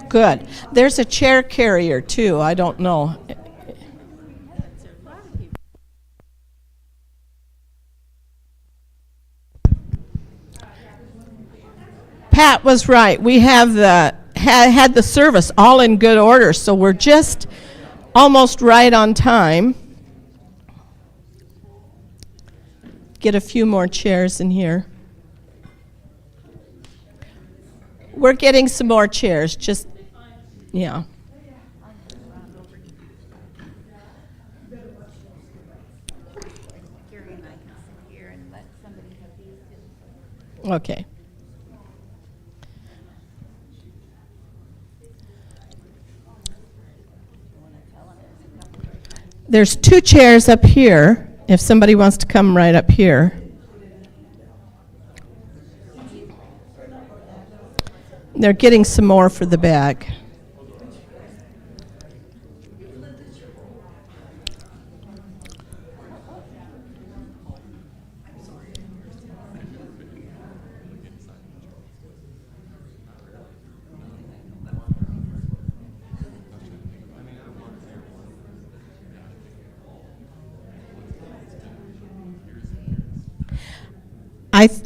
Good. There's a chair carrier, too. I don't know. Pat was right. We have had the service all in good order, so we're just almost right on time. Get a few more chairs in here. We're getting some more chairs, just, yeah. Okay. There's 2 chairs up here, if somebody wants to come right up here. They're getting some more for the back.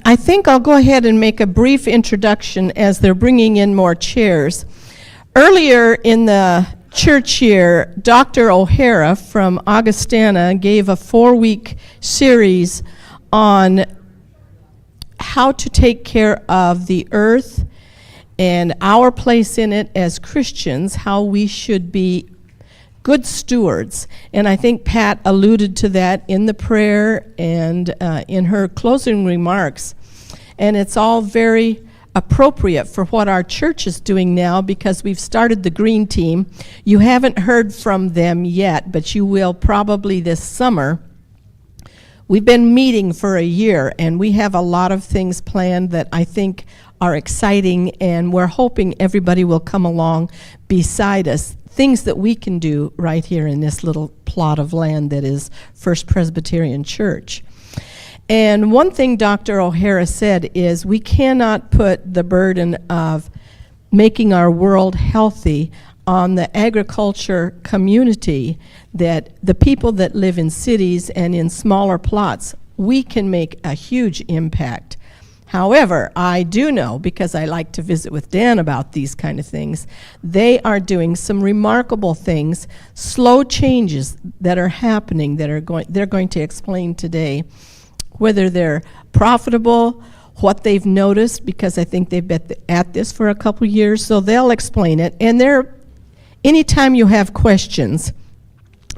I think I'll go ahead and make a brief introduction as they're bringing in more chairs. Earlier in the church year, Dr. O'Hara from Augustana gave a 4-week series on how to take care of the earth and our place in it as Christians, how we should be good stewards. And I think Pat alluded to that in the prayer and in her closing remarks. And it's all very appropriate for what our church is doing now, because we've started the Green Team. You haven't heard from them yet, but you will probably this summer. We've been meeting for a year, and we have a lot of things planned that I think are exciting, and we're hoping everybody will come along beside us. Things that we can do right here in this little plot of land that is First Presbyterian Church. And one thing Dr. O'Hara said is we cannot put the burden of making our world healthy on the agriculture community, that the people that live in cities and in smaller plots, we can make a huge impact. However, I do know, because I like to visit with Dan about these kind of things, they are doing some remarkable things, slow changes that are happening that they're going to explain today, whether they're profitable, what they've noticed, because I think they've been at this for a couple years, so they'll explain it. And anytime you have questions,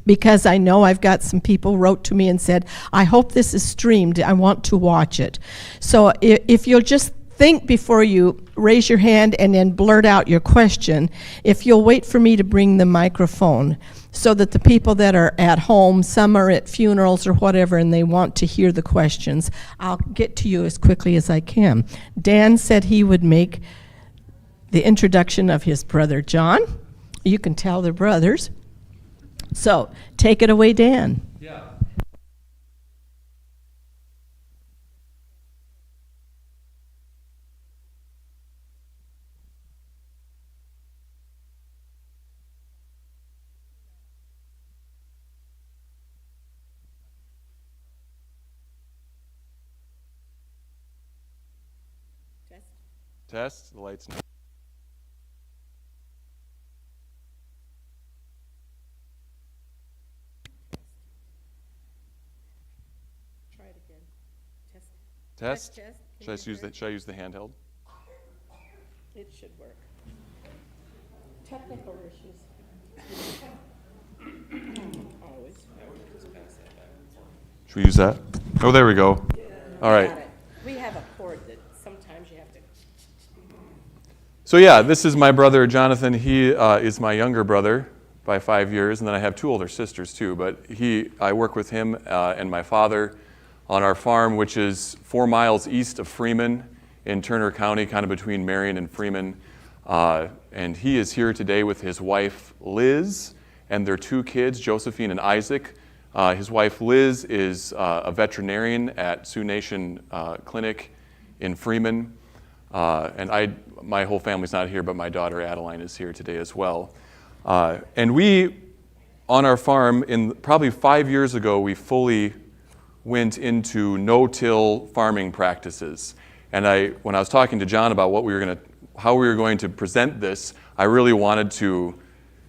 because I know I've got some people wrote to me and said, I hope this is streamed, I want to watch it. So if you'll just think before you raise your hand and then blurt out your question, if you'll wait for me to bring the microphone, so that the people that are at home, some are at funerals or whatever, and they want to hear the questions, I'll get to you as quickly as I can. Dan said he would make the introduction of his brother John. You can tell they're brothers. So, take it away, Dan. Yeah. Test. The lights. Test. Should I use the handheld? It should work. Technical issues. Always. Should we use that? Oh, there we go. All right. We have a cord that sometimes you have to. So yeah, this is my brother Jonathan. He is my younger brother by 5 years, and then I have 2 older sisters too. But I work with him and my father on our farm, which is 4 miles east of Freeman in Turner County, kind of between Marion and Freeman. And he is here today with his wife, Liz, and their 2 kids, Josephine and Isaac. His wife, Liz, is a veterinarian at Sioux Nation Clinic in Freeman. My whole family's not here, but my daughter Adeline is here today as well. And we, on our farm, probably 5 years ago, we fully went into no-till farming practices. And when I was talking to John about how we were going to present this, I really wanted to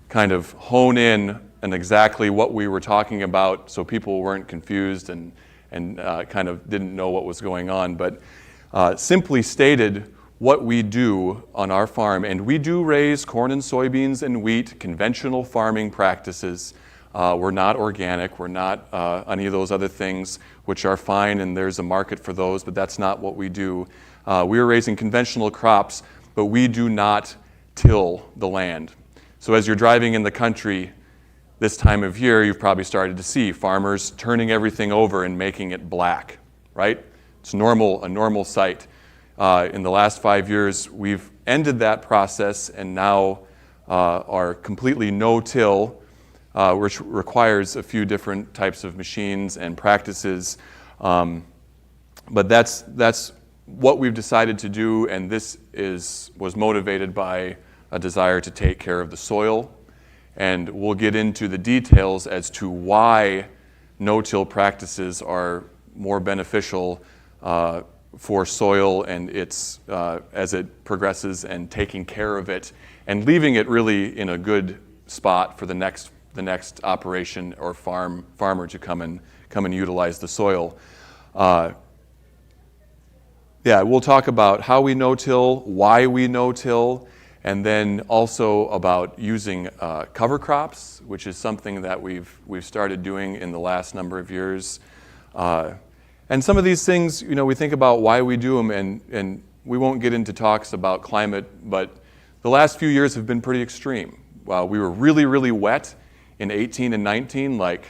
kind of hone in on exactly what we were talking about, so people weren't confused and kind of didn't know what was going on. But simply stated, what we do on our farm, and we do raise corn and soybeans and wheat, conventional farming practices. We're not organic, we're not any of those other things, which are fine, and there's a market for those, but that's not what we do. We are raising conventional crops, but we do not till the land. So as you're driving in the country this time of year, you've probably started to see farmers turning everything over and making it black, right? It's a normal sight. In the last 5 years, we've ended that process and now are completely no-till, which requires a few different types of machines and practices. But that's what we've decided to do, and this was motivated by a desire to take care of the soil. And we'll get into the details as to why no-till practices are more beneficial for soil and its as it progresses, and taking care of it and leaving it really in a good spot for the next operation or farmer to come and utilize the soil. We'll talk about how we no-till, why we no-till, and then also about using cover crops, which is something that we've started doing in the last number of years. And some of these things, we think about why we do them, and we won't get into talks about climate, but the last few years have been pretty extreme. We were really, really wet in 18 and 19, like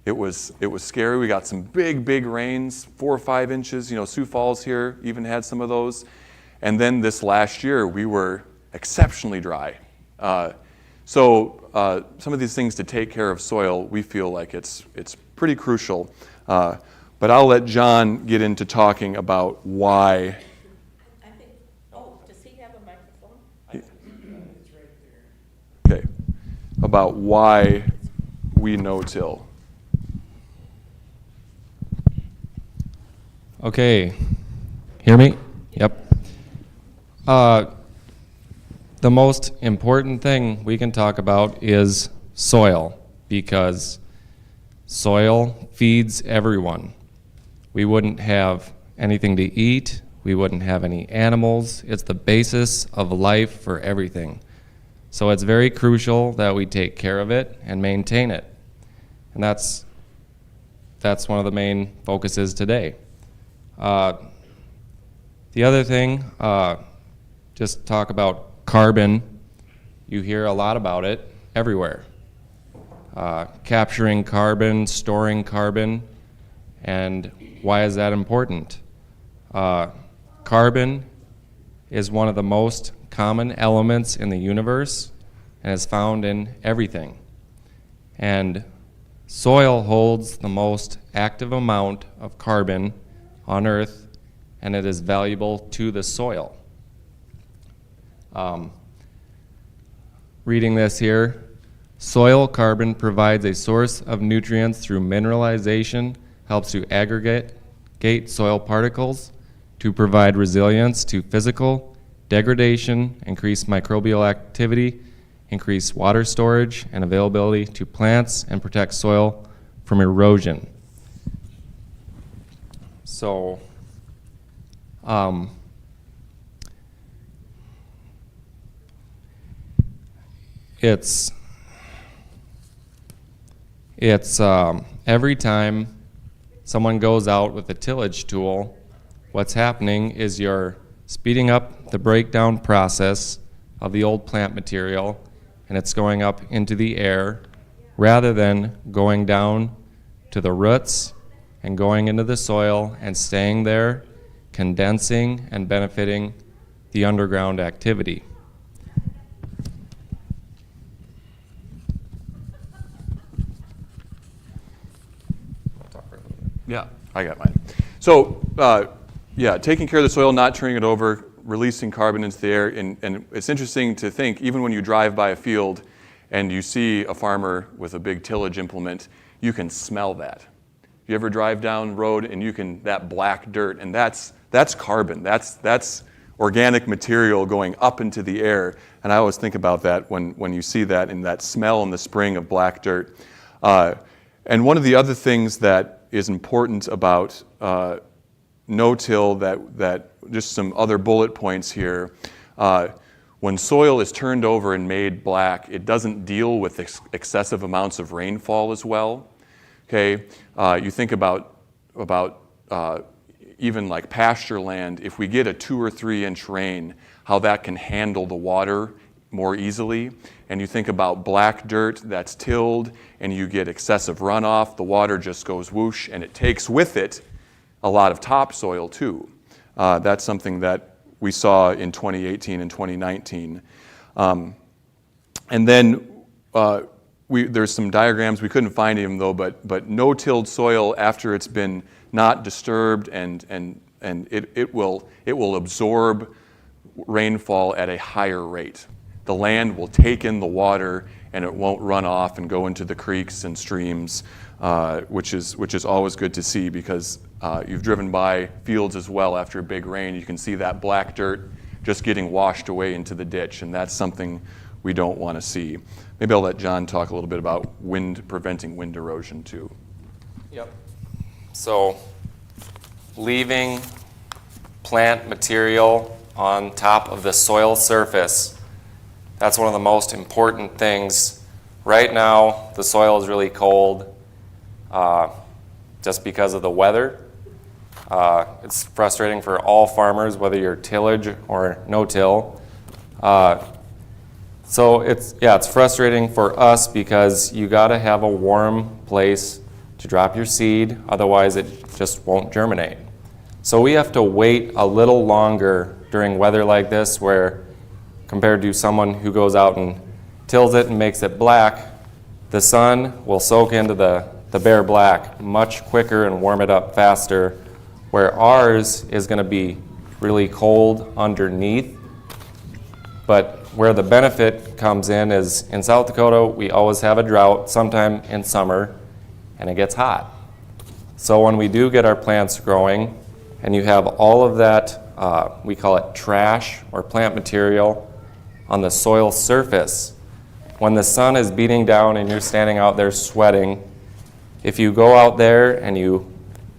it was scary. We got some big rains, 4 or 5 inches. Sioux Falls here even had some of those. And then this last year, we were exceptionally dry. So some of these things to take care of soil, we feel like it's pretty crucial. But I'll let John get into talking about why. Does he have a microphone? It's right there. Okay. About why we no-till. Okay. Hear me? Yep. The most important thing we can talk about is soil, because soil feeds everyone. We wouldn't have anything to eat. We wouldn't have any animals. It's the basis of life for everything. So it's very crucial that we take care of it and maintain it. And that's one of the main focuses today. The other thing, just talk about carbon. You hear a lot about it everywhere. Capturing carbon, storing carbon, and why is that important? Carbon is one of the most common elements in the universe and is found in everything. And soil holds the most active amount of carbon on Earth, and it is valuable to the soil. Reading this here, soil carbon provides a source of nutrients through mineralization, helps to aggregate soil particles, to provide resilience to physical degradation, increase microbial activity, increase water storage and availability to plants, and protect soil from erosion. So, it's every time someone goes out with a tillage tool, what's happening is you're speeding up the breakdown process of the old plant material, and it's going up into the air rather than going down to the roots and going into the soil and staying there, condensing and benefiting the underground activity. Yeah, I got mine. So, taking care of the soil, not turning it over, releasing carbon into the air. And it's interesting to think, even when you drive by a field and you see a farmer with a big tillage implement, you can smell that. You ever drive down the road and you can, that black dirt, and that's carbon. That's organic material going up into the air. And I always think about that when you see that, and that smell in the spring of black dirt. And one of the other things that is important about no-till, that just some other bullet points here. When soil is turned over and made black, it doesn't deal with excessive amounts of rainfall as well. Okay, you think about even like pasture land. If we get a 2 or 3 inch rain, how that can handle the water more easily. And you think about black dirt that's tilled, and you get excessive runoff. The water just goes whoosh, and it takes with it a lot of topsoil too. That's something that we saw in 2018 and 2019. And then there's some diagrams, we couldn't find them though, but no-tilled soil, after it's been not disturbed, and it will absorb rainfall at a higher rate. The land will take in the water, and it won't run off and go into the creeks and streams, which is always good to see, because you've driven by fields as well after a big rain. You can see that black dirt just getting washed away into the ditch, and that's something we don't want to see. Maybe I'll let John talk a little bit about preventing wind erosion too. Yep. So leaving plant material on top of the soil surface, that's one of the most important things. Right now, the soil is really cold just because of the weather. It's frustrating for all farmers, whether you're tillage or no-till. So it's frustrating for us because you got to have a warm place to drop your seed, otherwise it just won't germinate. So we have to wait a little longer during weather like this, where compared to someone who goes out and tills it and makes it black, the sun will soak into the bare black much quicker and warm it up faster, where ours is going to be really cold underneath. But where the benefit comes in is in South Dakota, we always have a drought sometime in summer, and it gets hot. So when we do get our plants growing, and you have all of that, we call it trash or plant material on the soil surface, when the sun is beating down and you're standing out there sweating, if you go out there and you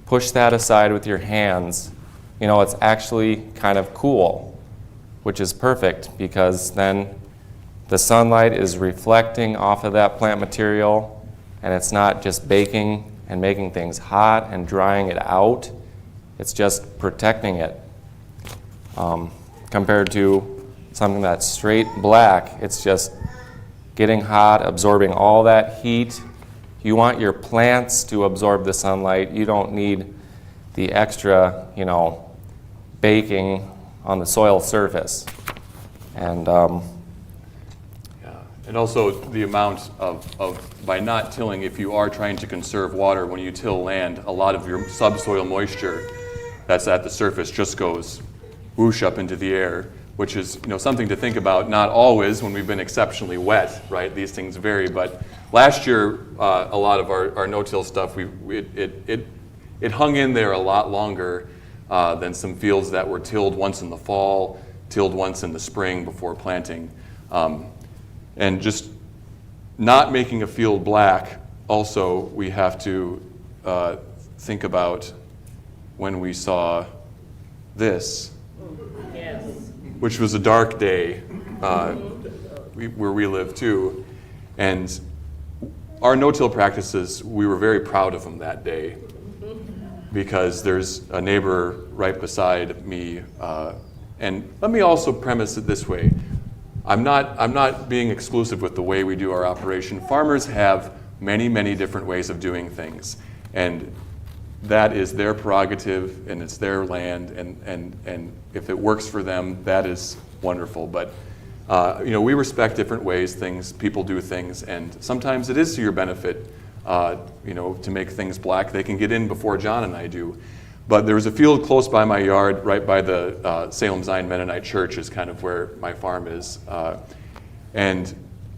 push that aside with your hands, it's actually kind of cool, which is perfect, because then the sunlight is reflecting off of that plant material, and it's not just baking and making things hot and drying it out. It's just protecting it. Compared to something that's straight black, it's just getting hot, absorbing all that heat. You want your plants to absorb the sunlight. You don't need the extra, baking on the soil surface. And and also the amount of by not tilling, if you are trying to conserve water when you till land, a lot of your subsoil moisture that's at the surface just goes whoosh up into the air, which is something to think about. Not always when we've been exceptionally wet, right? These things vary. But last year, a lot of our no-till stuff, it hung in there a lot longer than some fields that were tilled once in the fall, tilled once in the spring before planting. And just not making a field black, also we have to think about when we saw this, which was a dark day where we live too. And our no-till practices, we were very proud of them that day, because there's a neighbor right beside me. And let me also premise it this way. I'm not being exclusive with the way we do our operation. Farmers have many, many different ways of doing things, and that is their prerogative, and it's their land, and if it works for them, that is wonderful. But we respect different ways people do things, and sometimes it is to your benefit, to make things black. They can get in before John and I do. But there was a field close by my yard, right by the Salem Zion Mennonite Church is kind of where my farm is. And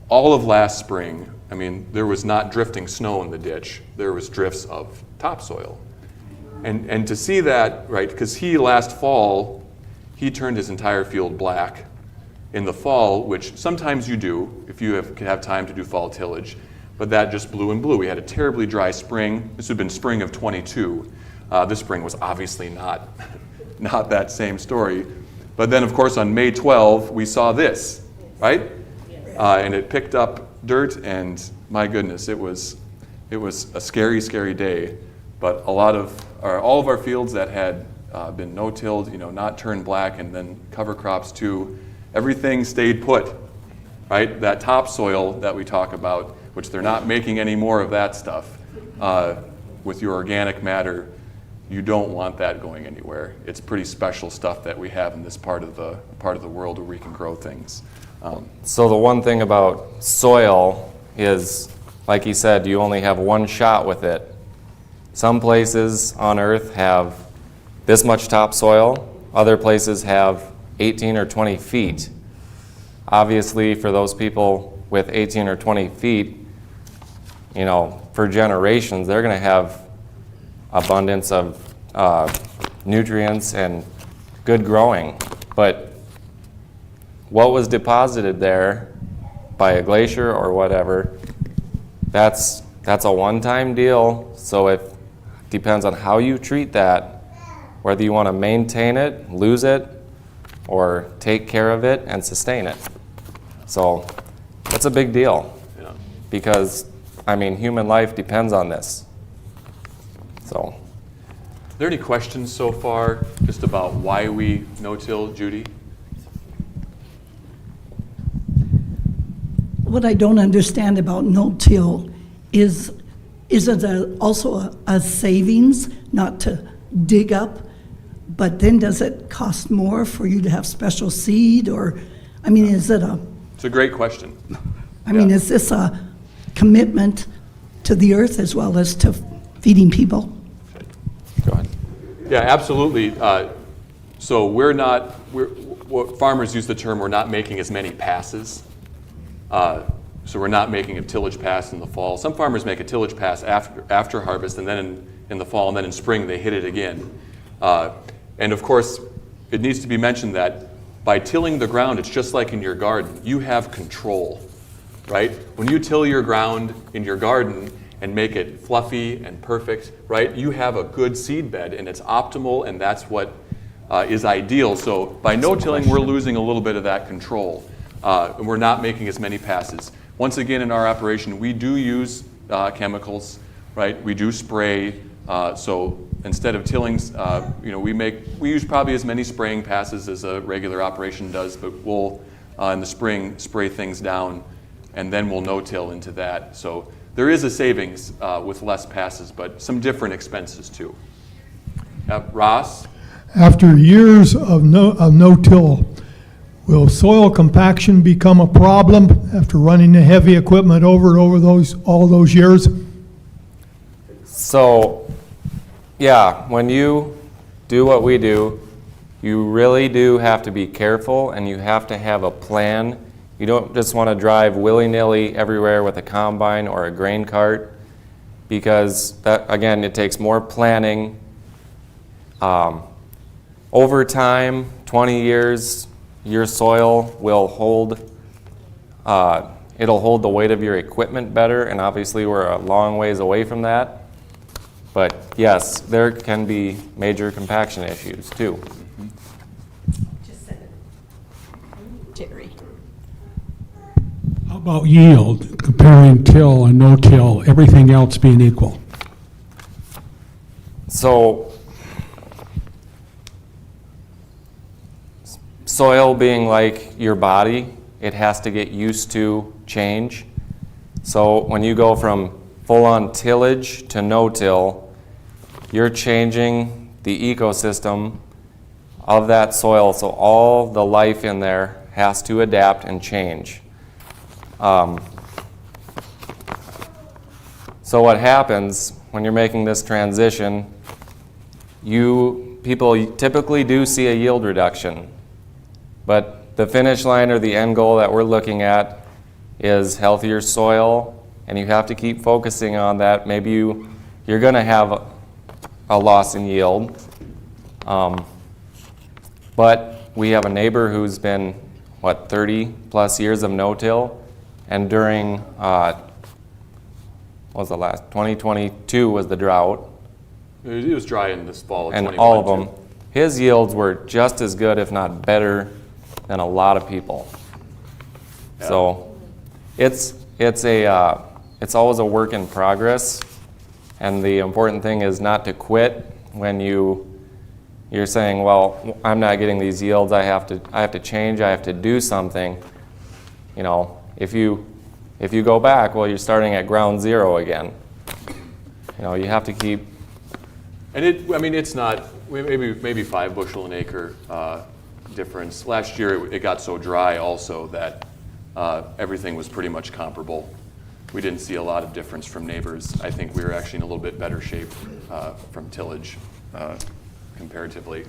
all of last spring, I mean, there was not drifting snow in the ditch. There was drifts of topsoil. And to see that, right, because last fall, he turned his entire field black in the fall, which sometimes you do if you have time to do fall tillage. But that just blew and blew. We had a terribly dry spring. This had been spring of 22. This spring was obviously not that same story. But then, of course, on May 12, we saw this, right? And it picked up dirt, and my goodness, it was a scary, scary day. But all of our fields that had been no-tilled, not turned black, and then cover crops too, everything stayed put, right? That topsoil that we talk about, which they're not making any more of that stuff, with your organic matter, you don't want that going anywhere. It's pretty special stuff that we have in this part of the world where we can grow things. So the one thing about soil is, like he said, you only have one shot with it. Some places on Earth have this much topsoil. Other places have 18 or 20 feet. Obviously, for those people with 18 or 20 feet, for generations, they're going to have abundance of nutrients and good growing. But what was deposited there by a glacier or whatever, that's a one-time deal. So it depends on how you treat that, whether you want to maintain it, lose it, or take care of it and sustain it. So that's a big deal. Yeah. Because, human life depends on this. So. Are there any questions so far just about why we no-till, Judy? What I don't understand about no-till is it also a savings not to dig up, but then does it cost more for you to have special seed, or, is it It's a great question. is this a commitment to the earth as well as to feeding people? Go ahead. Yeah, absolutely. So what farmers use the term, we're not making as many passes. So we're not making a tillage pass in the fall. Some farmers make a tillage pass after harvest, and then in the fall, and then in spring they hit it again. And of course, it needs to be mentioned that by tilling the ground, it's just like in your garden. You have control, right? When you till your ground in your garden and make it fluffy and perfect, right? You have a good seed bed, and it's optimal, and that's what is ideal. So by no-tilling, we're losing a little bit of that control. And we're not making as many passes. Once again, in our operation, we do use chemicals, right? We do spray. So instead of tilling, we use probably as many spraying passes as a regular operation does, but we'll in the spring spray things down, and then we'll no-till into that. So there is a savings with less passes, but some different expenses too. Ross? After years of no-till, will soil compaction become a problem after running the heavy equipment over all those years? So, yeah, when you do what we do, you really do have to be careful, and you have to have a plan. You don't just want to drive willy-nilly everywhere with a combine or a grain cart, because that, again, it takes more planning. Over time, 20 years, your soil will hold, it'll hold the weight of your equipment better, and obviously we're a long ways away from that. But yes, there can be major compaction issues too. Just said it. Jerry. How about yield, comparing till and no-till, everything else being equal? So, soil being like your body, it has to get used to change. So when you go from full-on tillage to no-till, you're changing the ecosystem of that soil, so all the life in there has to adapt and change. So what happens when you're making this transition, people typically do see a yield reduction, but the finish line or the end goal that we're looking at is healthier soil, and you have to keep focusing on that. Maybe you're going to have a loss in yield, but we have a neighbor who's been 30 plus years of no-till, and during what was the last 2022 was the drought, It was dry in this fall. and 21 all of too. them, his yields were just as good, if not better, than a lot of people. Yeah. So it's always a work in progress, and the important thing is not to quit when you're saying, well, I'm not getting these yields, I have to change, I have to do something. You know, if you go back, well, you're starting at ground zero again. You know, you have to keep. And it's not, maybe 5 bushel an acre difference. Last year, it got so dry also that everything was pretty much comparable. We didn't see a lot of difference from neighbors. I think we were actually in a little bit better shape from tillage comparatively.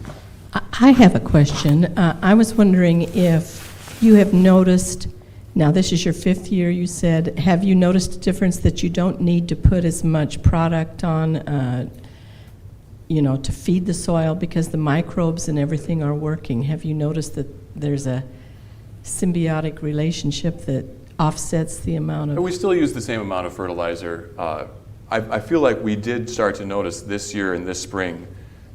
I have a question. I was wondering if you have noticed, now this is your 5th year, you said, have you noticed a difference that you don't need to put as much product on, to feed the soil because the microbes and everything are working? Have you noticed that there's a symbiotic relationship that offsets the amount And of... we still use the same amount of fertilizer. I feel like we did start to notice this year and this spring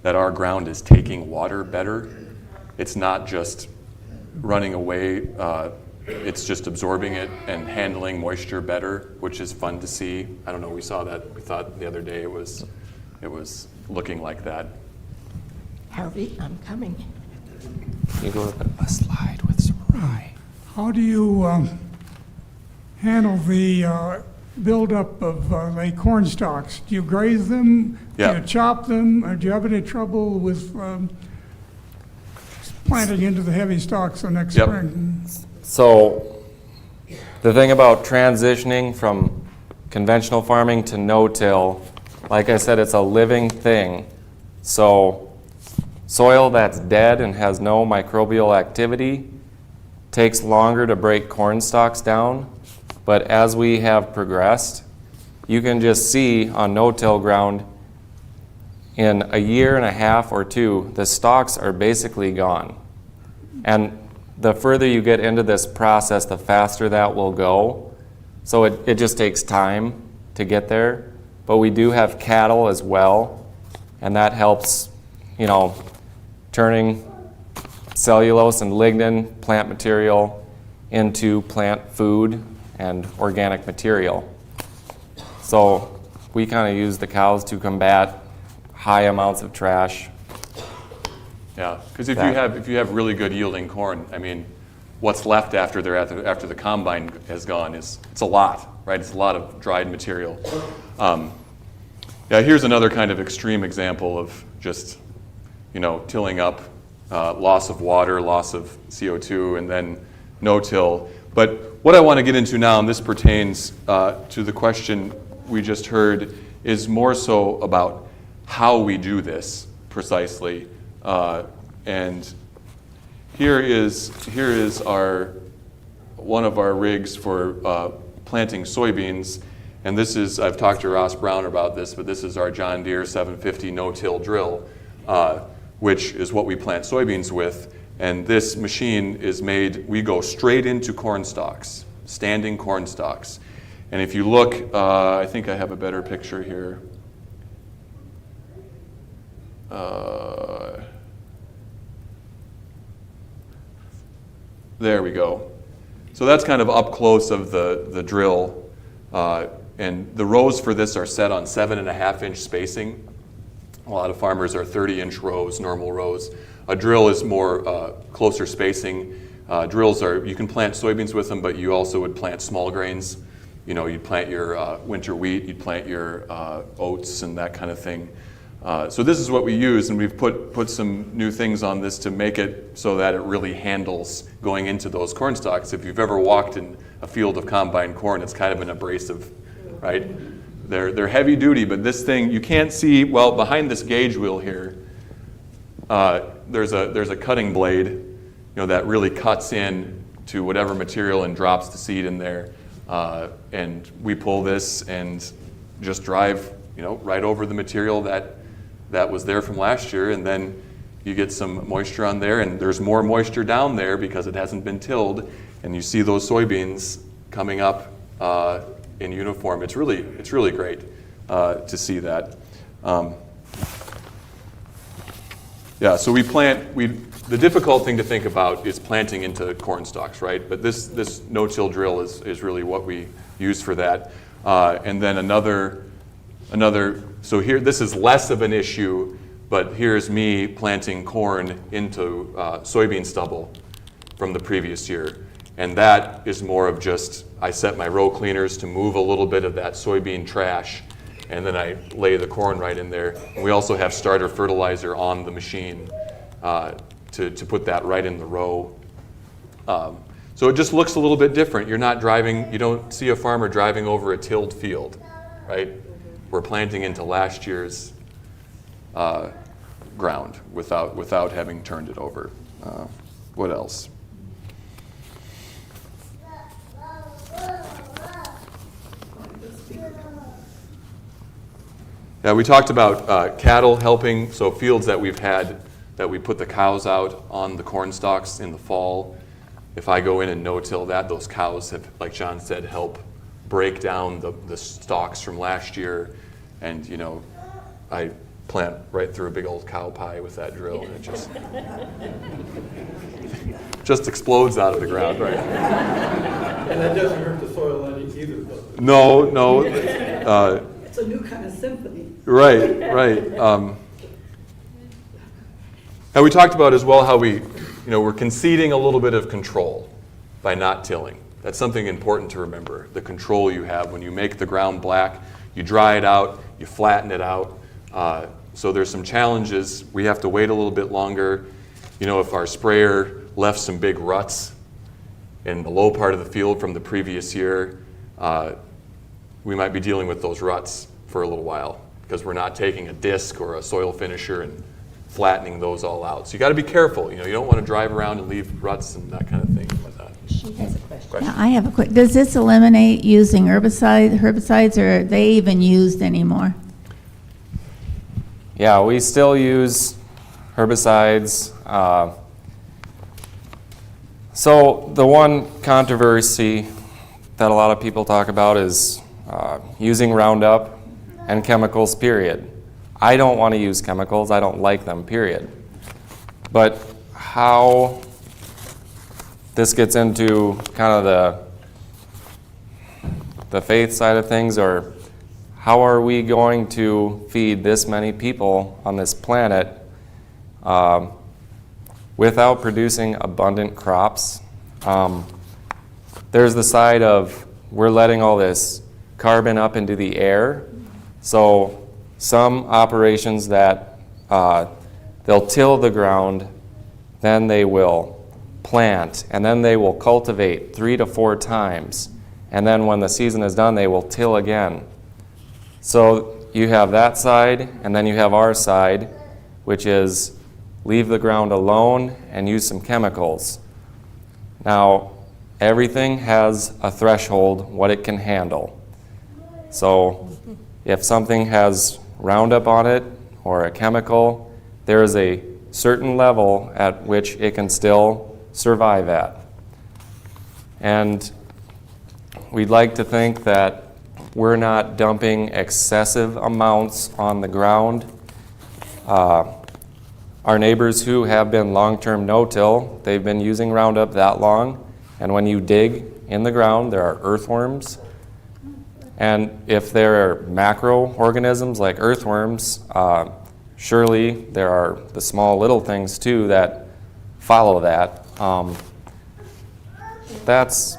that our ground is taking water better. It's not just running away, it's just absorbing it and handling moisture better, which is fun to see. I don't know, we saw that, we thought the other day it was looking like that. Harvey, I'm coming. You go with a slide with some rye. How do you handle the buildup of, like, corn stalks? Do you graze them? Yeah. Do you chop them? Or do you have any trouble with planting into the heavy stalks the next Yep. spring? So the thing about transitioning from conventional farming to no-till, like I said, it's a living thing. So soil that's dead and has no microbial activity takes longer to break corn stalks down, but as we have progressed, you can just see on no-till ground in a year and a half or 2, the stalks are basically gone. And the further you get into this process, the faster that will go. So it just takes time to get there. But we do have cattle as well, and that helps, turning cellulose and lignin, plant material, into plant food and organic material. So we kind of use the cows to combat high amounts of trash. Yeah, because if you have really good yielding corn, I mean, what's left after the combine has gone it's a lot, right? It's a lot of dried material. Here's another kind of extreme example of just, tilling up, loss of water, loss of CO2, and then no-till. But what I want to get into now, and this pertains to the question we just heard, is more so about how we do this precisely. And here is one of our rigs for planting soybeans. And this is, I've talked to Ross Brown about this, but this is our John Deere 750 no-till drill, which is what we plant soybeans with. And this machine is made, we go straight into corn stalks, standing corn stalks. And if you look, I think I have a better picture here. There we go. So that's kind of up close of the drill. And the rows for this are set on 7.5-inch spacing. A lot of farmers are 30-inch rows, normal rows. A drill is more closer spacing. Drills you can plant soybeans with them, but you also would plant small grains. You'd plant your winter wheat, you'd plant your oats and that kind of thing. So this is what we use, and we've put some new things on this to make it so that it really handles going into those corn stalks. If you've ever walked in a field of combine corn, it's kind of an abrasive, right? They're heavy duty, but this thing, you can't see, well, behind this gauge wheel here, there's a cutting blade, you know, that really cuts in to whatever material and drops the seed in there. And we pull this and just drive, you know, right over the material that was there from last year, and then you get some moisture on there, and there's more moisture down there because it hasn't been tilled, and you see those soybeans coming up in uniform. It's really great to see that. Yeah, so the difficult thing to think about is planting into corn stalks, right? But this no-till drill is really what we use for that. And then another, so here, this is less of an issue, but here's me planting corn into soybean stubble from the previous year. And that is more of just, I set my row cleaners to move a little bit of that soybean trash, and then I lay the corn right in there. And we also have starter fertilizer on the machine to put that right in the row. So it just looks a little bit different. You don't see a farmer driving over a tilled field, right? We're planting into last year's ground without having turned it over. What else? Yeah, we talked about cattle helping, so fields that we've had that we put the cows out on the corn stalks in the fall. If I go in and no-till that, those cows have, like John said, help break down the stalks from last year. And, you know, I plant right through a big old cow pie with that drill, and it just explodes out of the ground, right? And that doesn't hurt the soil any either, though. No. It's a new kind of symphony. Right. And we talked about as well how we're conceding a little bit of control by not tilling. That's something important to remember, the control you have when you make the ground black. You dry it out, you flatten it out. So there's some challenges. We have to wait a little bit longer. You know, if our sprayer left some big ruts in the low part of the field from the previous year, we might be dealing with those ruts for a little while because we're not taking a disc or a soil finisher and flattening those all out. So you got to be careful. You know, you don't want to drive around and leave ruts and that kind of thing. She has a question. Yeah, I have a quick, does this eliminate using herbicides, or are they even used anymore? Yeah, we still use herbicides. So the one controversy that a lot of people talk about is using Roundup and chemicals, period. I don't want to use chemicals. I don't like them, period. But how this gets into kind of the faith side of things, or how are we going to feed this many people on this planet without producing abundant crops? There's the side of we're letting all this carbon up into the air. So some operations that they'll till the ground, then they will plant, and then they will cultivate 3 to 4 times. And then when the season is done, they will till again. So you have that side, and then you have our side, which is leave the ground alone and use some chemicals. Now, everything has a threshold, what it can handle. So if something has Roundup on it or a chemical, there is a certain level at which it can still survive at. And we'd like to think that we're not dumping excessive amounts on the ground. Our neighbors who have been long-term no-till, they've been using Roundup that long, and when you dig in the ground, there are earthworms. And if there are macroorganisms like earthworms, surely there are the small little things too that follow that. That's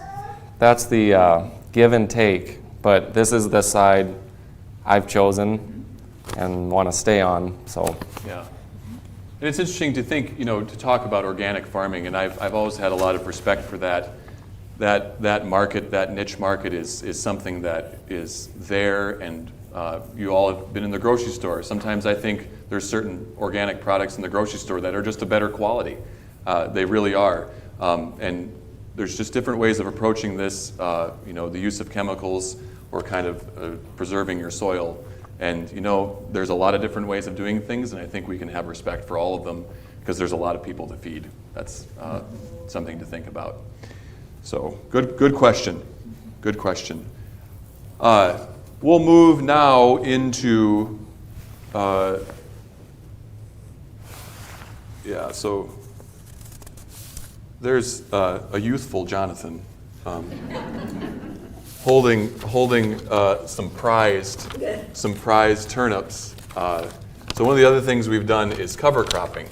the give and take, but this is the side I've chosen and want to stay on. So Yeah. And it's interesting to think, you know, to talk about organic farming, and I've always had a lot of respect for that. That market, that niche market is something that is there and You all have been in the grocery store. Sometimes I think there's certain organic products in the grocery store that are just a better quality. They really are. And there's just different ways of approaching this, the use of chemicals or kind of preserving your soil. And there's a lot of different ways of doing things, and I think we can have respect for all of them because there's a lot of people to feed. That's something to think about. So good question. Good question. We'll move now into, so there's a youthful Jonathan holding some prized turnips. So one of the other things we've done is cover cropping.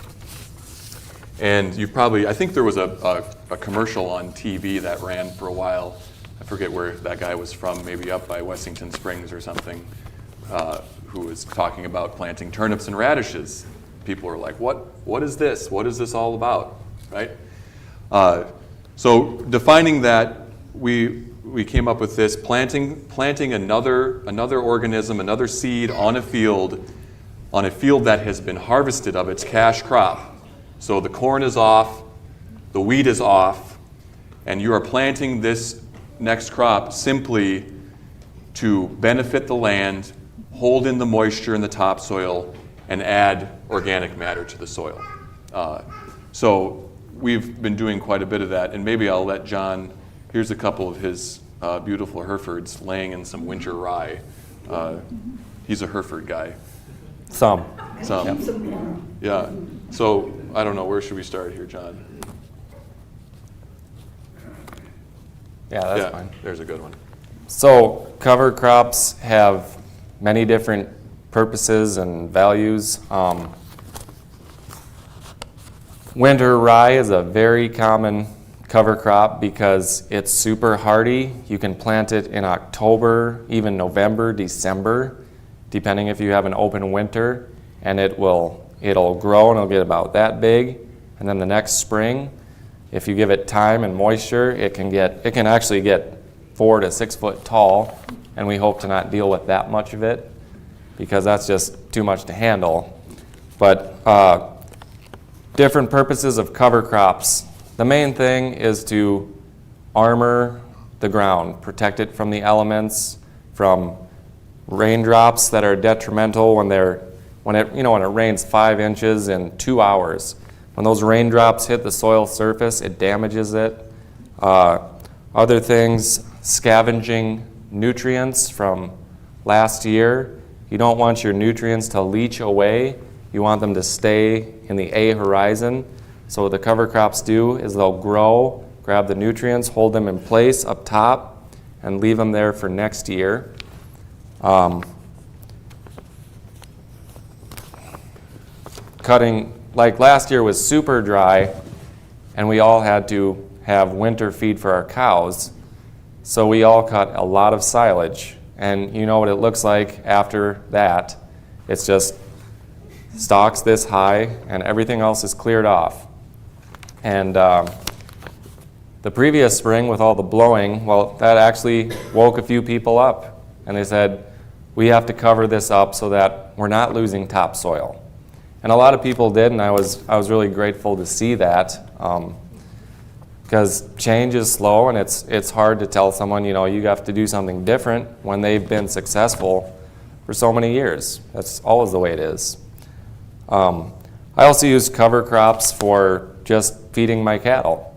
And I think there was a commercial on TV that ran for a while. I forget where that guy was from, maybe up by Wessington Springs or something, who was talking about planting turnips and radishes. People were like, what is this? What is this all about, right? So defining that, we came up with this, planting another organism, another seed on a field that has been harvested of its cash crop. So the corn is off, the wheat is off, and you are planting this next crop simply to benefit the land, hold in the moisture in the topsoil, and add organic matter to the soil. So we've been doing quite a bit of that, and maybe I'll let John, here's a couple of his beautiful Herefords laying in some winter rye. He's a Hereford guy. Some. Yeah. So I don't know, where should we start here, John? Yeah, that's fine. There's a good one. So cover crops have many different purposes and values. Winter rye is a very common cover crop because it's super hardy. You can plant it in October, even November, December, depending if you have an open winter, and it'll grow and it'll get about that big. And then the next spring, if you give it time and moisture, it can actually get 4 to 6 foot tall, and we hope to not deal with that much of it because that's just too much to handle. But different purposes of cover crops. The main thing is to armor the ground, protect it from the elements, from raindrops that are detrimental when it rains 5 inches in 2 hours. When those raindrops hit the soil surface, it damages it. Other things, scavenging nutrients from last year. You don't want your nutrients to leach away. You want them to stay in the A horizon. So what the cover crops do is they'll grow, grab the nutrients, hold them in place up top, and leave them there for next year. Cutting, like last year was super dry, and we all had to have winter feed for our cows. So we all cut a lot of silage. And you know what it looks like after that. It's just stalks this high, and everything else is cleared off. And the previous spring with all the blowing, well, that actually woke a few people up. And they said, we have to cover this up so that we're not losing topsoil. And a lot of people did, and I was really grateful to see that. Because change is slow, and it's hard to tell someone, you have to do something different when they've been successful for so many years. That's always the way it is. I also use cover crops for just feeding my cattle.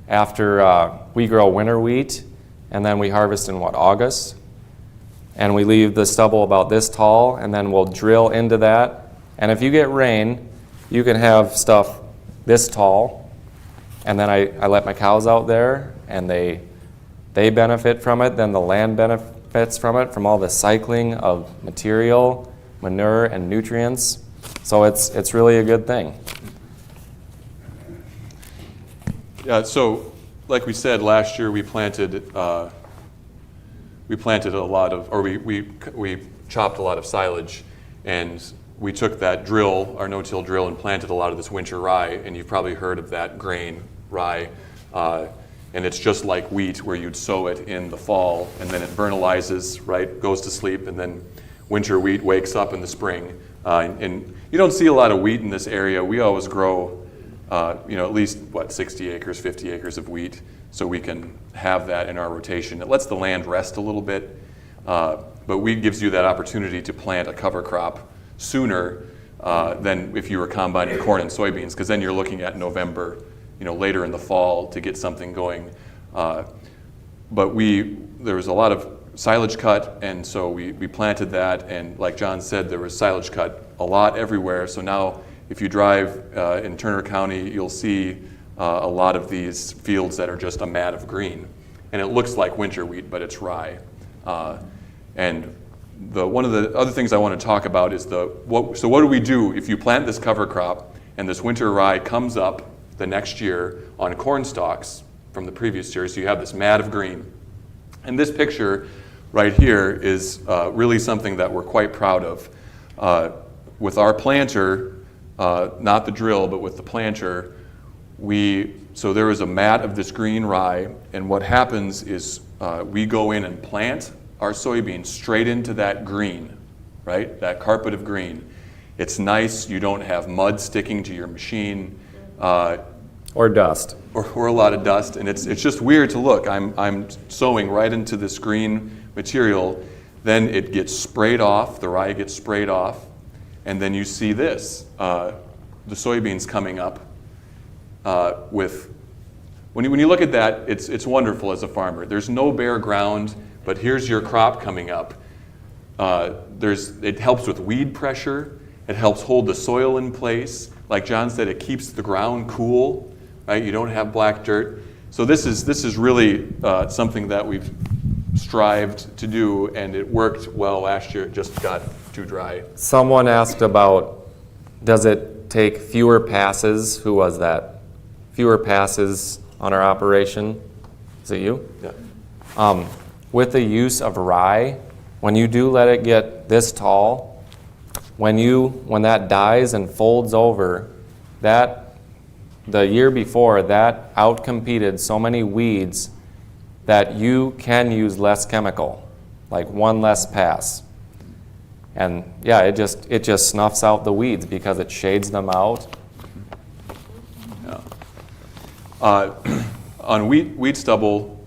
After we grow winter wheat, and then we harvest in August, and we leave the stubble about this tall, and then we'll drill into that. And if you get rain, you can have stuff this tall, and then I let my cows out there, and they benefit from it. Then the land benefits from it, from all the cycling of material, manure, and nutrients. So it's really a good thing. Yeah. So, like we said, last year we planted a lot of, or we chopped a lot of silage, and we took that drill, our no-till drill, and planted a lot of this winter rye, and you've probably heard of that grain, rye. And it's just like wheat, where you'd sow it in the fall, and then it vernalizes, right, goes to sleep, and then winter wheat wakes up in the spring. And you don't see a lot of wheat in this area. We always grow, at least, 60 acres, 50 acres of wheat, so we can have that in our rotation. It lets the land rest a little bit, but wheat gives you that opportunity to plant a cover crop sooner than if you were combining corn and soybeans, because then you're looking at November, later in the fall to get something going. But there was a lot of silage cut, and so we planted that, and like John said, there was silage cut a lot everywhere. So now if you drive in Turner County, you'll see a lot of these fields that are just a mat of green. And it looks like winter wheat, but it's rye. And one of the other things I want to talk about is what do we do if you plant this cover crop and this winter rye comes up the next year on corn stalks from the previous year, so you have this mat of green. And this picture right here is really something that we're quite proud of. With our planter, not the drill, but with the planter, so there is a mat of this green rye, and what happens is we go in and plant our soybeans straight into that green, right? That carpet of green. It's nice. You don't have mud sticking to your machine. Or dust. Or a lot of dust, and it's just weird to look. I'm sowing right into this green material, then it gets sprayed off, the rye gets sprayed off, and then you see this, the soybeans coming up when you look at that, it's wonderful as a farmer. There's no bare ground, but here's your crop coming up. It helps with weed pressure, it helps hold the soil in place. Like John said, it keeps the ground cool, right? You don't have black dirt. So this is really something that we've strived to do, and it worked well last year. It just got too dry. Someone asked about, does it take fewer passes? Who was that? Fewer passes on our operation? Is it you? Yeah. With the use of rye, when you do let it get this tall, when that dies and folds over, the year before, that outcompeted so many weeds that you can use less chemical, like one less pass. And yeah, it just snuffs out the weeds because it shades them out. Yeah. On wheat stubble,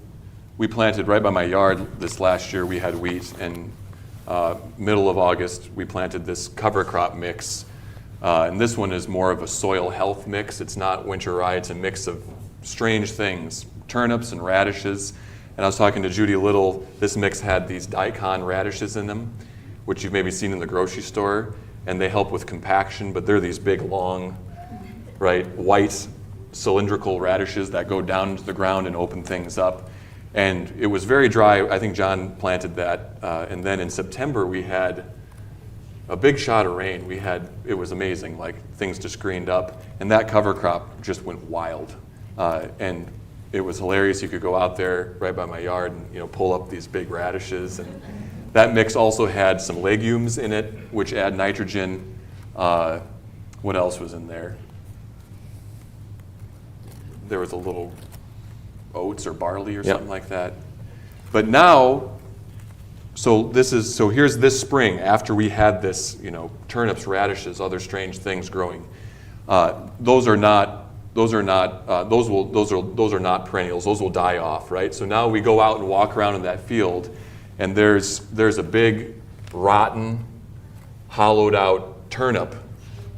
we planted right by my yard this last year. We had wheat, and middle of August, we planted this cover crop mix. And this one is more of a soil health mix. It's not winter rye. It's a mix of strange things, turnips and radishes. And I was talking to Judy Little. This mix had these daikon radishes in them, which you've maybe seen in the grocery store, and they help with compaction, but they're these big, long, right, white cylindrical radishes that go down into the ground and open things up. And it was very dry. I think John planted that. And then in September, we had a big shot of rain. It was amazing, like things just greened up. And that cover crop just went wild. And it was hilarious. You could go out there right by my yard and pull up these big radishes. And that mix also had some legumes in it, which add nitrogen. What else was in there? There was a little oats or barley or something like that. But now, so here's this spring after we had this, turnips, radishes, other strange things growing. Those are not perennials. Those will die off, right? So now we go out and walk around in that field, and there's a big, rotten, hollowed out turnip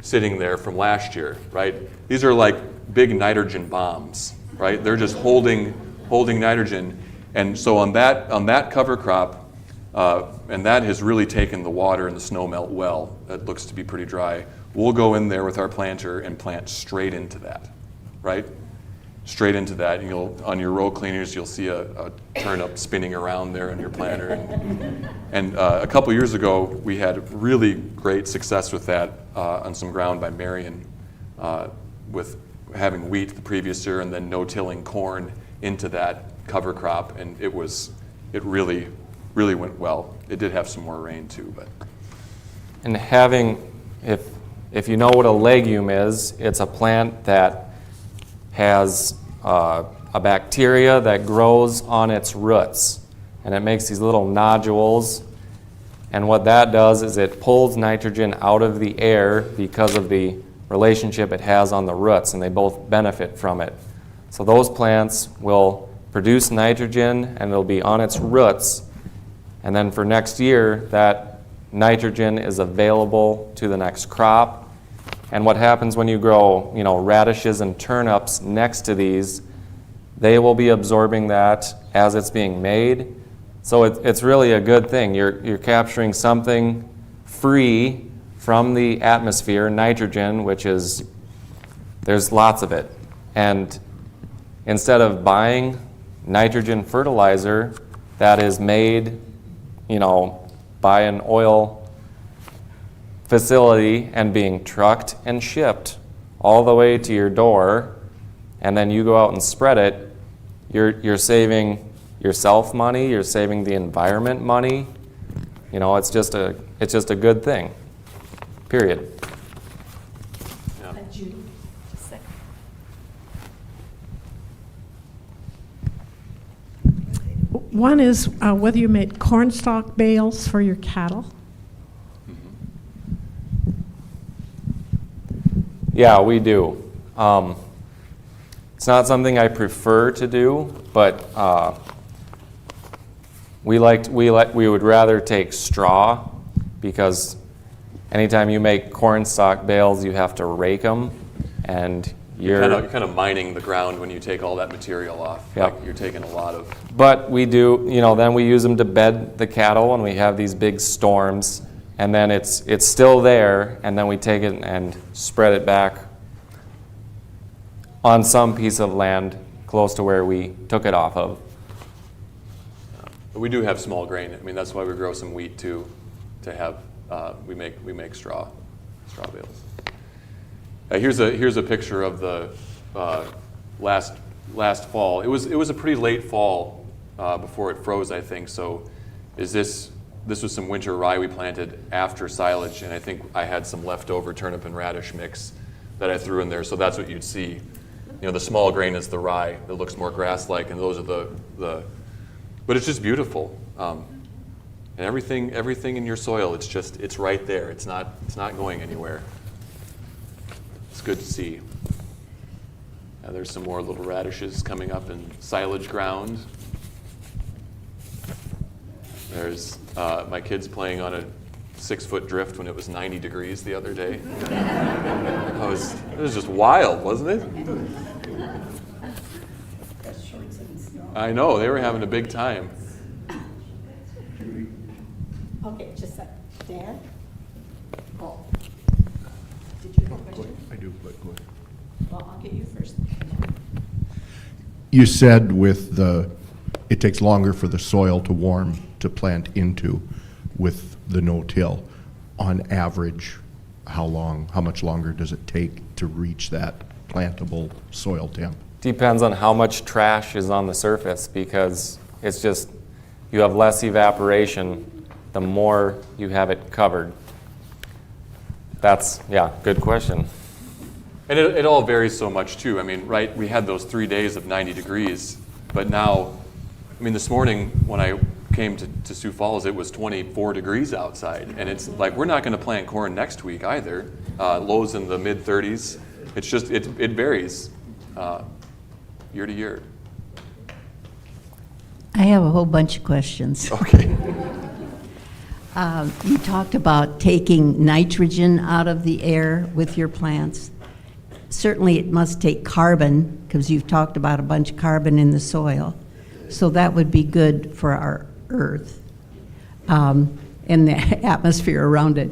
sitting there from last year, right? These are like big nitrogen bombs, right? They're just holding nitrogen. And so on that cover crop, and that has really taken the water and the snow melt well. That looks to be pretty dry. We'll go in there with our planter and plant straight into that, right? Straight into that. And on your row cleaners, you'll see a turnip spinning around there in your planter. And a couple years ago, we had really great success with that on some ground by Marion, with having wheat the previous year and then no-tilling corn into that cover crop, and it really went well. It did have some more rain too, but. And if you know what a legume is, it's a plant that has a bacteria that grows on its roots, and it makes these little nodules, And what that does is it pulls nitrogen out of the air because of the relationship it has on the roots, and they both benefit from it. So those plants will produce nitrogen, and it'll be on its roots. And then for next year, that nitrogen is available to the next crop. And what happens when you grow, radishes and turnips next to these, they will be absorbing that as it's being made. So it's really a good thing. You're capturing something free from the atmosphere, nitrogen, which is, there's lots of it. And instead of buying nitrogen fertilizer that is made, by an oil facility and being trucked and shipped all the way to your door, and then you go out and spread it, you're saving yourself money, you're saving the environment money. It's just a good thing. Period. One is whether you make cornstalk bales for your cattle. Yeah, we do. It's not something I prefer to do, but we would rather take straw, because anytime you make cornstalk bales, you have to rake them, and you're kind of mining the ground when you take all that material off. Yep. Like you're taking a lot of. But we do, then we use them to bed the cattle when we have these big storms, and then it's still there, and then we take it and spread it back on some piece of land close to where we took it off of. But we do have small grain. I mean, that's why we grow some wheat too, to have. We make straw bales. Here's a picture of the last fall. It was a pretty late fall before it froze, I think. So, this was some winter rye we planted after silage, and I think I had some leftover turnip and radish mix that I threw in there. So that's what you'd see. The small grain is the rye that looks more grass-like, and those are the. But it's just beautiful, and everything in your soil, it's right there. It's not going anywhere. It's good to see. There's some more little radishes coming up in silage ground. There's my kids playing on a 6-foot drift when it was 90 degrees the other day. It was just wild, wasn't it? I know, they were having a big time. Okay, just a second. Dan? Oh. Did you have a question? I do, but go ahead. Well, I'll get you first. You said it takes longer for the soil to warm to plant into with the no-till. On average, how much longer does it take to reach that plantable soil temp? Depends on how much trash is on the surface, because it's just, you have less evaporation the more you have it covered. That's, good question. And it all varies so much too. I mean, right, we had those 3 days of 90 degrees, but now, this morning when I came to Sioux Falls, it was 24 degrees outside. And it's like, we're not going to plant corn next week either. Lows in the mid-30s. It's just, it varies year to year. I have a whole bunch of questions. Okay. You talked about taking nitrogen out of the air with your plants. Certainly it must take carbon, because you've talked about a bunch of carbon in the soil. So that would be good for our earth and the atmosphere around it.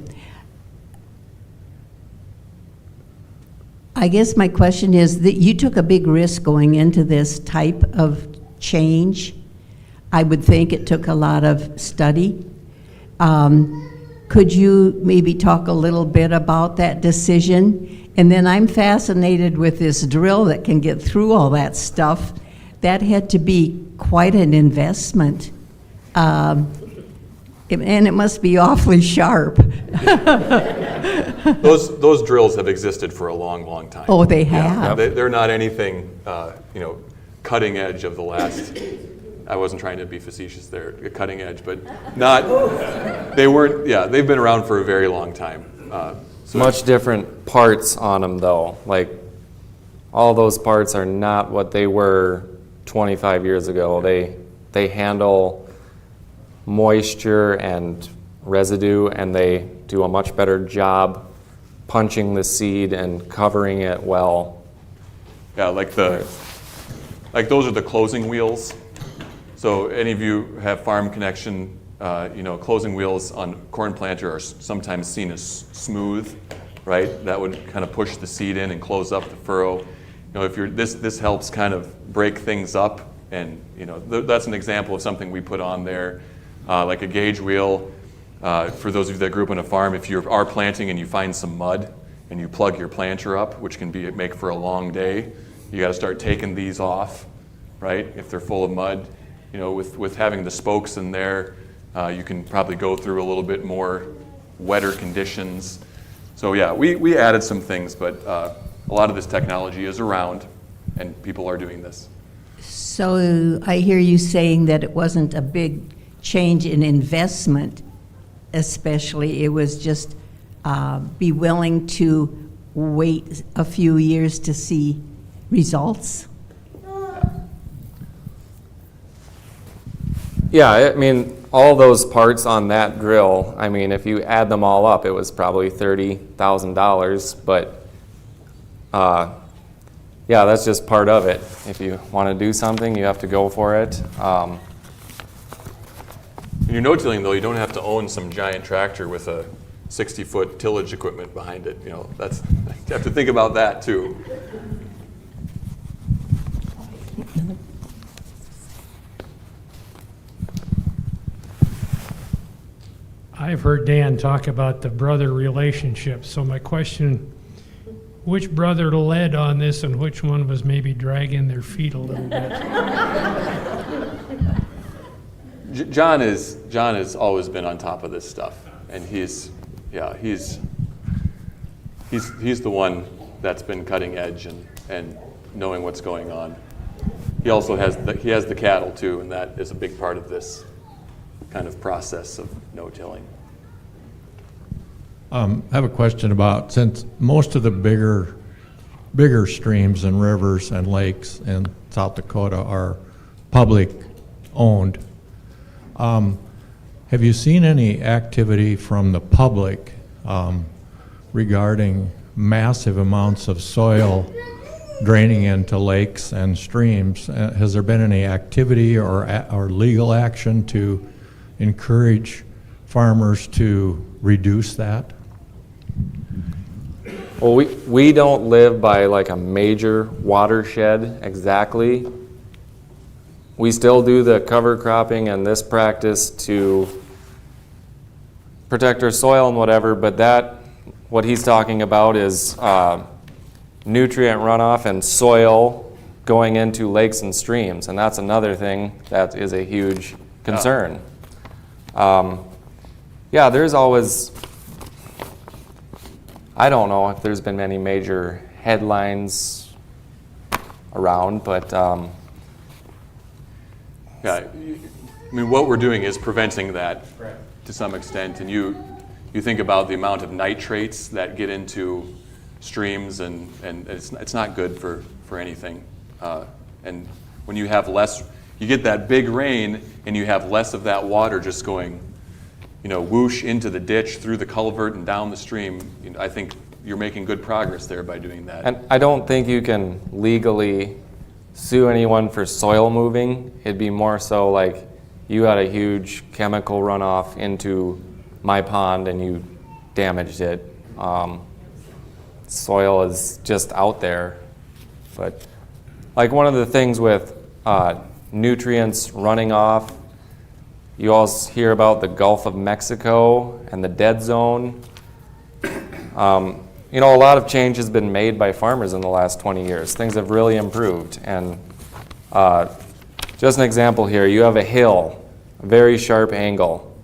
I guess my question is that you took a big risk going into this type of change. I would think it took a lot of study. Could you maybe talk a little bit about that decision? And then I'm fascinated with this drill that can get through all that stuff. That had to be quite an investment. And it must be awfully sharp. Those drills have existed for a long, long time. Oh, they have? Yeah, they're not anything, cutting edge of the last I wasn't trying to be facetious there, cutting edge, but not, they weren't, yeah, they've been around for a very long time. So Much different parts on them, though. Like, all those parts are not what they were 25 years ago. They handle moisture and residue, and they do a much better job punching the seed and covering it well. Yeah, like those are the closing wheels. So any of you have farm connection, closing wheels on corn planter are sometimes seen as smooth, right? That would kind of push the seed in and close up the furrow. If you're this helps kind of break things up, and that's an example of something we put on there, like a gauge wheel. For those of you that grew up on a farm, if you are planting and you find some mud and you plug your planter up, which can make for a long day, you got to start taking these off, right? If they're full of mud, with having the spokes in there, you can probably go through a little bit more wetter conditions. So yeah, we added some things, but a lot of this technology is around, and people are doing this. So I hear you saying that it wasn't a big change in investment, especially. It was just be willing to wait a few years to see results. Yeah, I mean, all those parts on that drill, I mean, if you add them all up, it was probably $30,000, but yeah, that's just part of it. If you want to do something, you have to go for it. When you're no-tilling, though, you don't have to own some giant tractor with a 60-foot tillage equipment behind it. You have to think about that too. I've heard Dan talk about the brother relationship, so my question, which brother led on this and which one was maybe dragging their feet a little bit? John has always been on top of this stuff, and he's the one that's been cutting edge and knowing what's going on. He also has the cattle too, and that is a big part of this kind of process of no-tilling. I have a question about, since most of the bigger streams and rivers and lakes in South Dakota are public owned, have you seen any activity from the public regarding massive amounts of soil draining into lakes and streams? Has there been any activity or legal action to encourage farmers to reduce that? Well, we don't live by like a major watershed exactly. We still do the cover cropping and this practice to protect our soil and whatever, but what he's talking about is nutrient runoff and soil going into lakes and streams, and that's another thing that is a huge concern. Yeah, there's always, I don't know if there's been many major headlines around, but yeah, I mean, what we're doing is preventing that to some extent, and you think about the amount of nitrates that get into streams, and it's not good for anything. And when you have less, you get that big rain, and you have less of that water just going, whoosh into the ditch, through the culvert, and down the stream. I think you're making good progress there by doing that. And I don't think you can legally sue anyone for soil moving. It'd be more so like you had a huge chemical runoff into my pond and you damaged it. Soil is just out there. But like one of the things with nutrients running off, you all hear about the Gulf of Mexico and the dead zone. A lot of change has been made by farmers in the last 20 years. Things have really improved. And just an example here, you have a hill, a very sharp angle.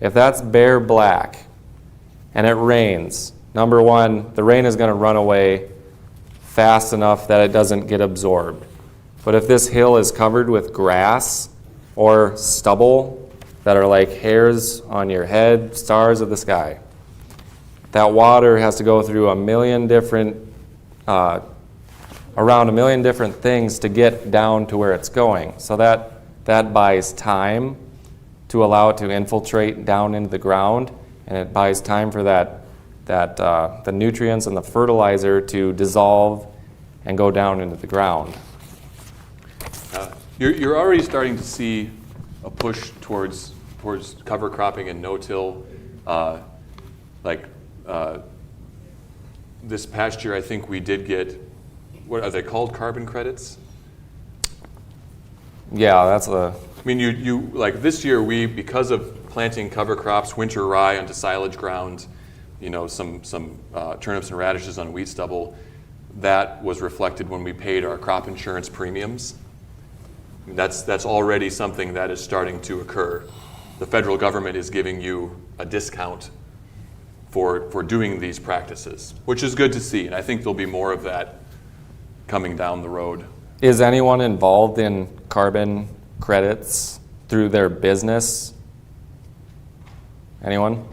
If that's bare black and it rains, number one, the rain is going to run away fast enough that it doesn't get absorbed. But if this hill is covered with grass or stubble that are like hairs on your head, stars of the sky. That water has to go through around a million different things to get down to where it's going. So that buys time to allow it to infiltrate down into the ground, and it buys time for the nutrients and the fertilizer to dissolve and go down into the ground. You're already starting to see a push towards cover cropping and no-till. This past year, I think we did get, what are they called, carbon credits? Yeah, that's I mean, you like this year, because of planting cover crops, winter rye onto silage ground, some turnips and radishes on wheat stubble, that was reflected when we paid our crop insurance premiums. That's already something that is starting to occur. The federal government is giving you a discount for doing these practices, which is good to see, and I think there'll be more of that coming down the road. Is anyone involved in carbon credits through their business? Anyone?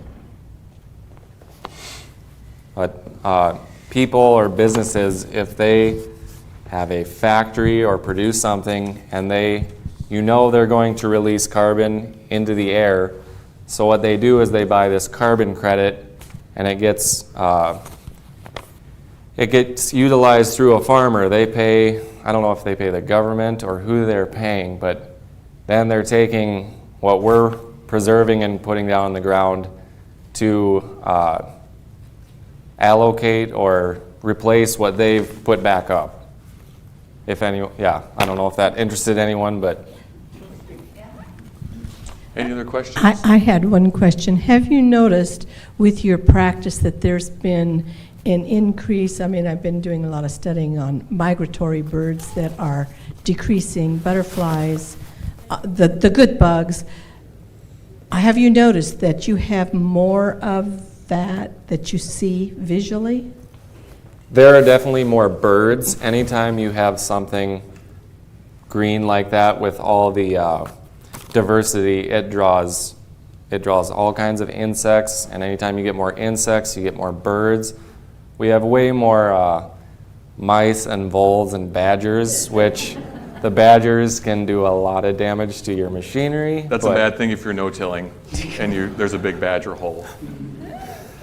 But people or businesses, if they have a factory or produce something and they're going to release carbon into the air, so what they do is they buy this carbon credit, and it gets utilized through a farmer. They pay, I don't know if they pay the government or who they're paying, but then they're taking what we're preserving and putting down in the ground to allocate or replace what they've put back up. I don't know if that interested anyone, but. Any other questions? I had one question. Have you noticed with your practice that there's been an increase? I mean, I've been doing a lot of studying on migratory birds that are decreasing, butterflies, the good bugs. Have you noticed that you have more of that you see visually? There are definitely more birds. Anytime you have something green like that with all the diversity, it draws all kinds of insects, and anytime you get more insects, you get more birds. We have way more mice and voles and badgers, which the badgers can do a lot of damage to your machinery. That's a bad thing if you're no-tilling and there's a big badger hole.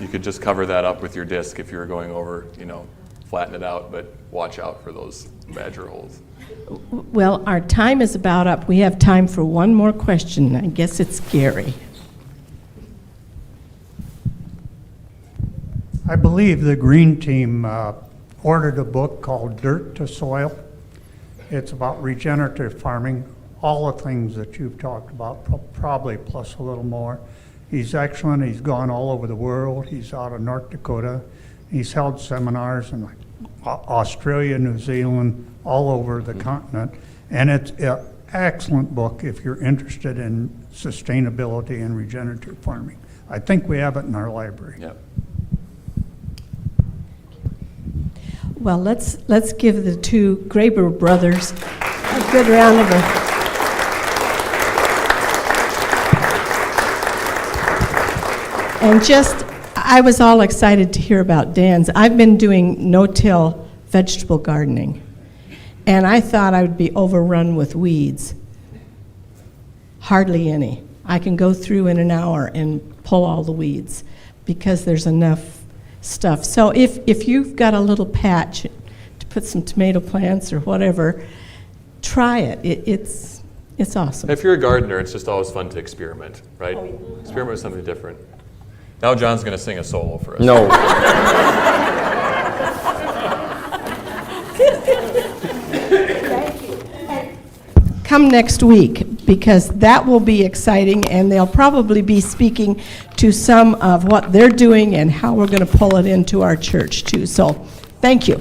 You could just cover that up with your disc if you were going over, flatten it out, but watch out for those badger holes. Well, our time is about up. We have time for one more question. I guess it's Gary. I believe the Green Team ordered a book called Dirt to Soil. It's about regenerative farming, all the things that you've talked about, probably plus a little more. He's excellent. He's gone all over the world. He's out of North Dakota. He's held seminars in Australia, New Zealand, all over the continent. And it's an excellent book if you're interested in sustainability and regenerative farming. I think we have it in our library. Yep. Well, let's give the two Graber brothers a good round of applause. And I was all excited to hear about Dan's. I've been doing no-till vegetable gardening, and I thought I would be overrun with weeds. Hardly any. I can go through in an hour and pull all the weeds because there's enough stuff. So if you've got a little patch to put some tomato plants or whatever, try it. It's awesome. If you're a gardener, it's just always fun to experiment, right? Oh, yeah. Experiment with something different. Now John's going to sing a solo for us. No. Come next week, because that will be exciting, and they'll probably be speaking to some of what they're doing and how we're going to pull it into our church, too. So, thank you.